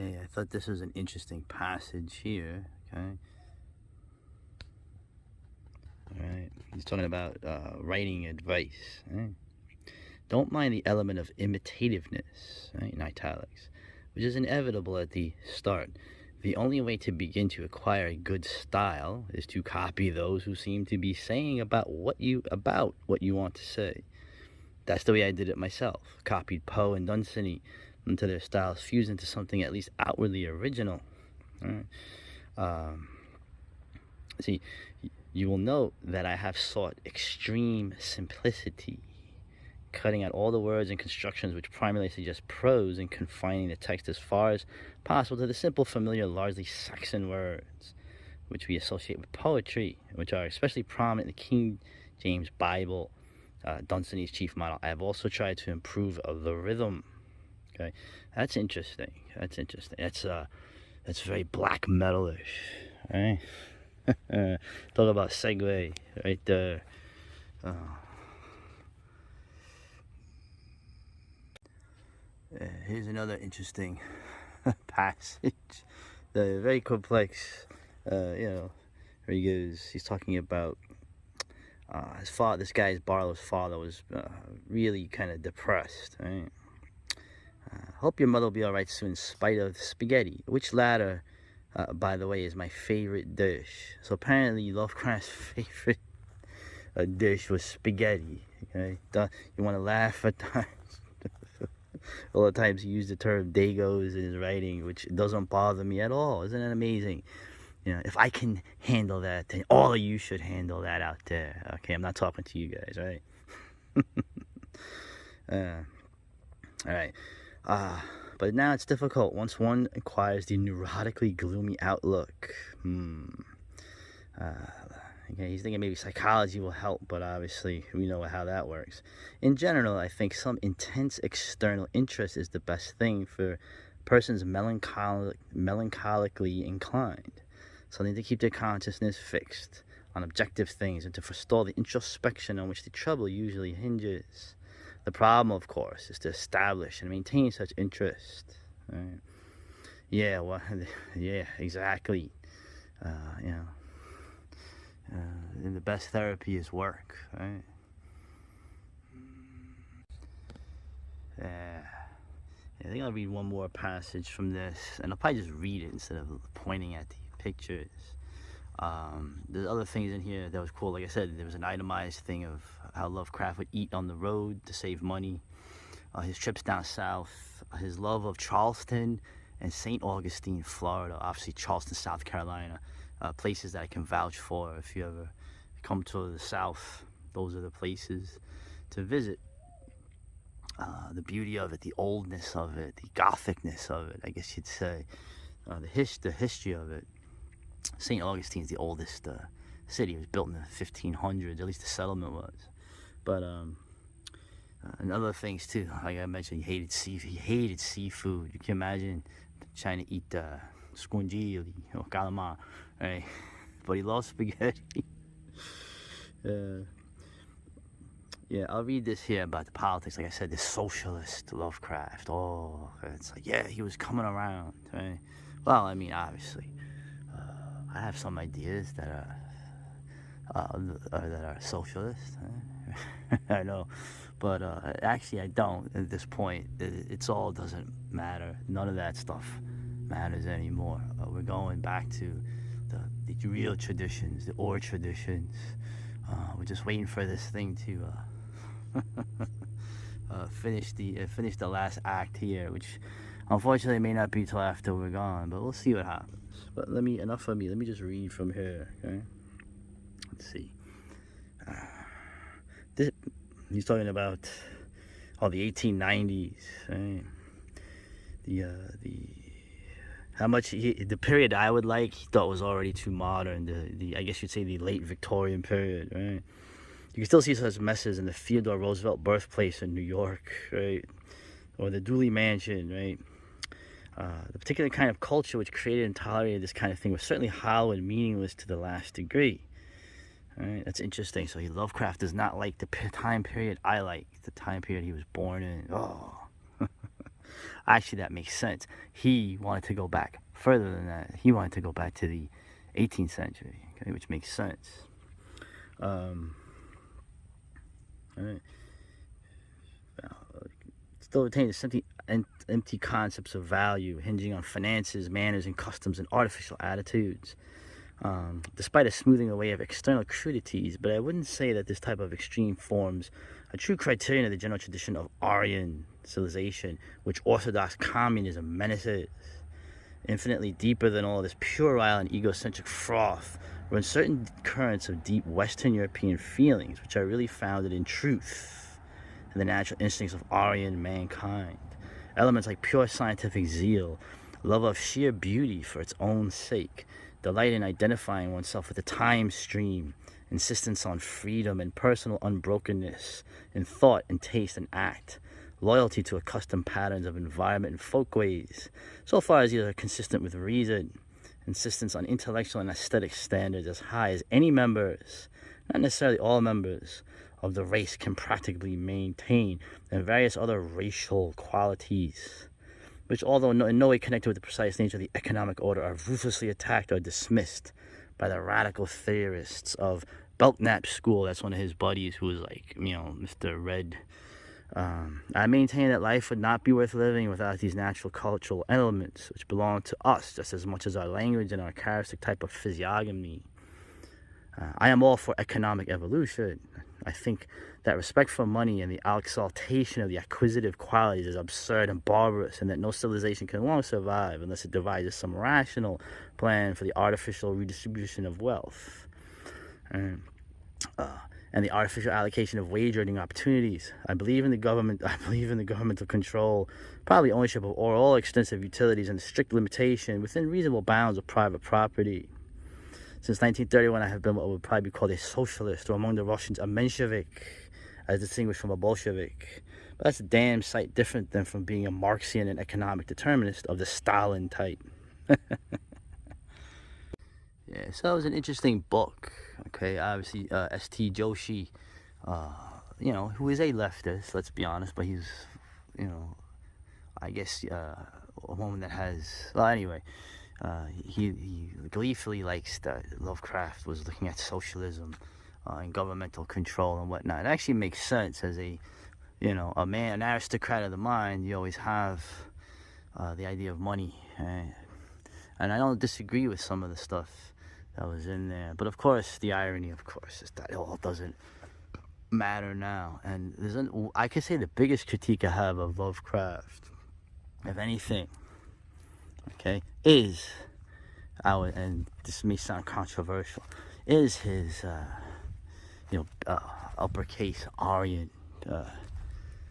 Hey, I thought this was an interesting passage here. Okay. All right. He's talking about writing advice. Right? Don't mind the element of imitativeness, right, in italics, which is inevitable at the start. The only way to begin to acquire a good style is to copy those who seem to be saying about what you want to say. That's the way I did it myself. Copied Poe and Dunsany until their styles fused into something at least outwardly original. Right? Um, see, you will note that I have sought extreme simplicity, cutting out all the words and constructions which primarily suggest prose and confining the text as far as possible to the simple, familiar, largely Saxon words which we associate with poetry, which are especially prominent in the King James Bible, Dunsany's chief model. I have also tried to improve the rhythm. Okay, that's interesting. That's very black metalish, right? Talk about segue right there. Here's another interesting passage. The very complex. Where he goes. He's talking about his father. This guy's Barlow's father was really kind of depressed. Right? Hope your mother will be all right soon, in spite of spaghetti. Which latter, by the way, is my favorite dish. So apparently, Lovecraft's favorite dish was spaghetti. Okay, you want to laugh at times. All the times he used the term "dagos" in his writing, which doesn't bother me at all. Isn't that amazing? You know, if I can handle that, then all of you should handle that out there. Okay, I'm not talking to you guys, right? All right. But now it's difficult once one acquires the neurotically gloomy outlook. Okay, he's thinking maybe psychology will help, but obviously we know how that works. In general, I think some intense external interest is the best thing for persons melancholically inclined. Something to keep their consciousness fixed on objective things and to forestall the introspection on which the trouble usually hinges. The problem, of course, is to establish and maintain such interest. Right? Yeah, well, yeah, exactly. And the best therapy is work, right? Yeah. I think I'll read one more passage from this, and I'll probably just read it instead of pointing at the pictures. There's other things in here that was cool. Like I said, there was an itemized thing of how Lovecraft would eat on the road to save money, his trips down south, his love of Charleston and St. Augustine, Florida. Obviously, Charleston, South Carolina, places that I can vouch for. If you ever come to the South, those are the places to visit. The beauty of it, the oldness of it, the gothicness of it, I guess you'd say, the history of it. St. Augustine is the oldest city. It was built in the 1500s, at least the settlement was. But and other things too. Like I mentioned, he hated seafood. You can imagine trying to eat scungili or calamar, right? But he loves spaghetti. Yeah, I'll read this here about the politics. Like I said, this socialist Lovecraft. Oh, it's like, yeah, he was coming around, right? Well, I mean, obviously, I have some ideas that are socialist. I know, but actually, I don't. At this point, it's all doesn't matter. None of that stuff matters anymore. We're going back to the real traditions, the old traditions. We're just waiting for this thing to finish the last act here, which unfortunately may not be till after we're gone, but we'll see what happens. But enough of me. Let me just read from here. Okay. Let's see. He's talking about the 1890s, right? How much the period I would like he thought was already too modern. The I guess you'd say the late Victorian period, right? You can still see such messes in the Theodore Roosevelt birthplace in New York, right? Or the Dooley Mansion, right? The particular kind of culture which created and tolerated this kind of thing was certainly hollow and meaningless to the last degree. All right, that's interesting. So Lovecraft does not like the time period I like, the time period he was born in. Oh. Actually, that makes sense. He wanted to go back further than that. He wanted to go back to the 18th century, okay, which makes sense. All right. Still retains empty concepts of value, hinging on finances, manners, and customs, and artificial attitudes. Despite a smoothing away of external crudities, but I wouldn't say that this type of extreme forms a true criterion of the general tradition of Aryan civilization, which Orthodox communism menaces. Infinitely deeper than all this puerile and egocentric froth run certain currents of deep Western European feelings, which are really founded in truth and the natural instincts of Aryan mankind. Elements like pure scientific zeal, love of sheer beauty for its own sake, delight in identifying oneself with the time stream, insistence on freedom and personal unbrokenness in thought and taste and act, loyalty to accustomed patterns of environment and folkways, so far as these are consistent with reason, insistence on intellectual and aesthetic standards as high as any members, not necessarily all members, of the race can practically maintain, and various other racial qualities, which, although in no way connected with the precise nature of the economic order, are ruthlessly attacked or dismissed by the radical theorists of Belknap's school. That's one of his buddies who was like, Mr. Red. I maintain that life would not be worth living without these natural cultural elements, which belong to us just as much as our language and our characteristic type of physiognomy. I am all for economic evolution. I think that respect for money and the exaltation of the acquisitive qualities is absurd and barbarous, and that no civilization can long survive unless it devises some rational plan for the artificial redistribution of wealth and the artificial allocation of wage earning opportunities. I believe in the governmental control, probably ownership of all extensive utilities, and the strict limitation within reasonable bounds of private property. Since 1931, I have been what would probably be called a socialist, or among the Russians, a Menshevik, as distinguished from a Bolshevik. But that's a damn sight different than from being a Marxian and economic determinist of the Stalin type. Yeah, so it was an interesting book. Okay, obviously, S.T. Joshi, who is a leftist, let's be honest, but he's, I guess, a woman that has, well, anyway. He gleefully likes that Lovecraft was looking at socialism and governmental control and whatnot. It actually makes sense as an aristocrat of the mind. You always have the idea of money, and I don't disagree with some of the stuff that was in there. But of course, the irony, is that it all doesn't matter now. And I could say the biggest critique I have of Lovecraft, if anything, okay, is and this may sound controversial, is his uppercase Aryan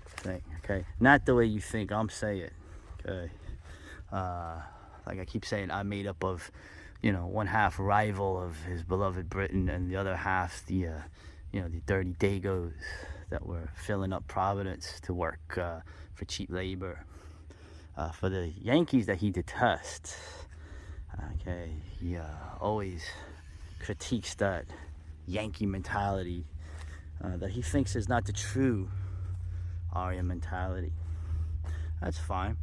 thing, okay? Not the way you think I'm saying, okay? Like I keep saying, I'm made up of, one half rival of his beloved Britain, and the other half the dirty Dagos that were filling up Providence to work for cheap labor. For the Yankees that he detests, okay, he always critiques that Yankee mentality that he thinks is not the true Aryan mentality. That's fine.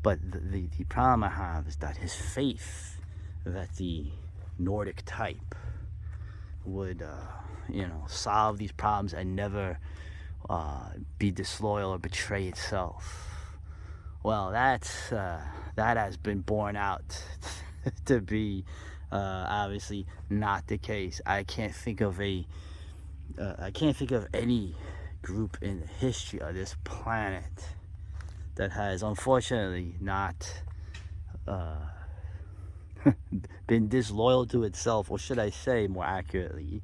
But the problem I have is that his faith that the Nordic type would, solve these problems and never be disloyal or betray itself. Well, that has been borne out to be obviously not the case. I can't think of any group in the history of this planet that has unfortunately not been disloyal to itself, or should I say more accurately,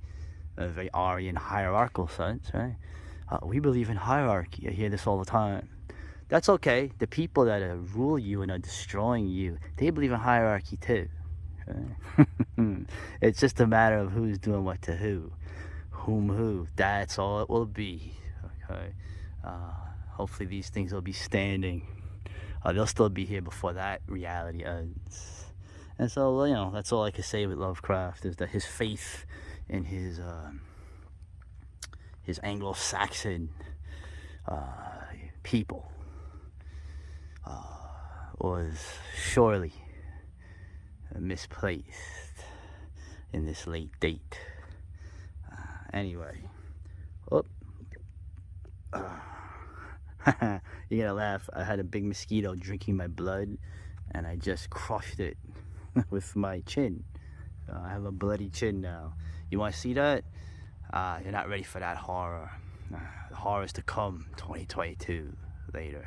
a very Aryan hierarchical sense, right? We believe in hierarchy. I hear this all the time. That's okay. The people that rule you and are destroying you, they believe in hierarchy too. Okay? It's just a matter of who's doing what to who. That's all it will be. Okay. Hopefully these things will be standing. They'll still be here before that reality ends. And so, that's all I can say with Lovecraft, is that his faith in his Anglo-Saxon people was surely misplaced in this late date. Anyway, you're gonna laugh. I had a big mosquito drinking my blood, and I just crushed it with my chin. I have a bloody chin now. You want to see that? You're not ready for that horror. The horror is to come, 2022, later.